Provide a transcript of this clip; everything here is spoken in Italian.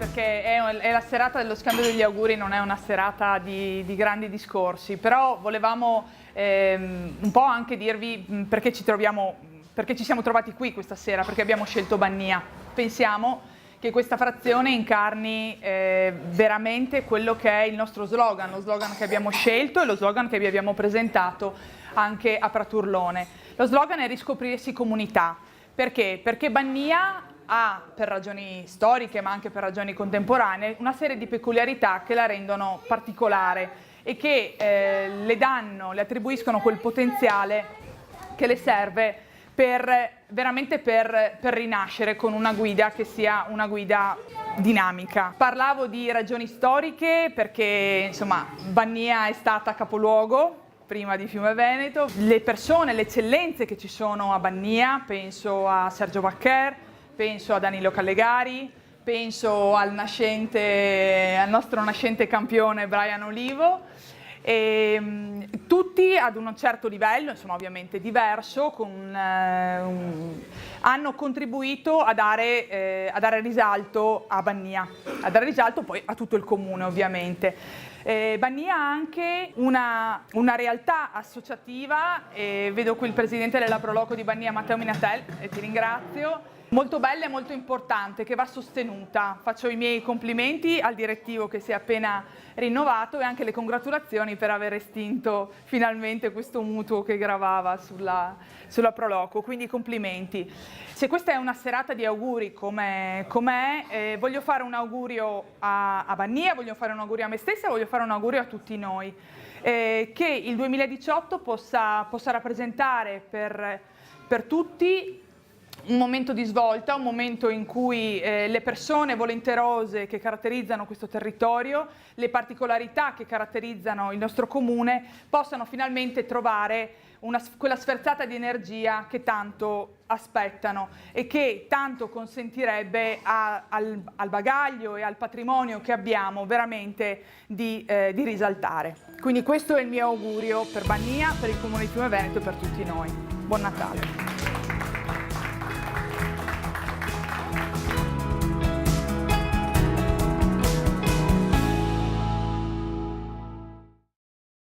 perché è la serata dello scambio degli auguri, non è una serata di grandi discorsi, però volevamo un po' anche dirvi perché ci siamo trovati qui questa sera, perché abbiamo scelto Bannia. Pensiamo che questa frazione incarni veramente quello che è il nostro slogan, lo slogan che abbiamo scelto e lo slogan che vi abbiamo presentato anche a Praturlone. Lo slogan è riscoprirsi comunità. Perché? Perché Bannia ha, per ragioni storiche ma anche per ragioni contemporanee, una serie di peculiarità che la rendono particolare e che le attribuiscono quel potenziale che le serve veramente per rinascere con una guida che sia una guida dinamica. Parlavo di ragioni storiche perché insomma Bannia è stata capoluogo prima di Fiume Veneto, le persone, le eccellenze che ci sono a Bannia, penso a Sergio Vaccher, penso a Danilo Callegari, penso al nostro nascente campione Brian Olivo, e tutti ad un certo livello, insomma ovviamente diverso, hanno contribuito a dare risalto a Bannia, a dare risalto poi a tutto il comune ovviamente. Bannia ha anche una realtà associativa, vedo qui il presidente della Proloco di Bannia, Matteo Minatel, e ti ringrazio, molto bella e molto importante, che va sostenuta. Faccio i miei complimenti al direttivo che si è appena rinnovato e anche le congratulazioni per aver estinto finalmente questo mutuo che gravava sulla Proloco, quindi complimenti. Se questa è una serata di auguri com'è, voglio fare un augurio a Bannia, voglio fare un augurio a me stessa, voglio fare un augurio a tutti noi, che il 2018 possa rappresentare per tutti un momento di svolta, un momento in cui le persone volenterose che caratterizzano questo territorio, le particolarità che caratterizzano il nostro comune, possano finalmente trovare quella sferzata di energia che tanto aspettano e che tanto consentirebbe al bagaglio e al patrimonio che abbiamo veramente di risaltare. Quindi questo è il mio augurio per Bannia, per il Comune di Fiume Veneto e per tutti noi. Buon Natale!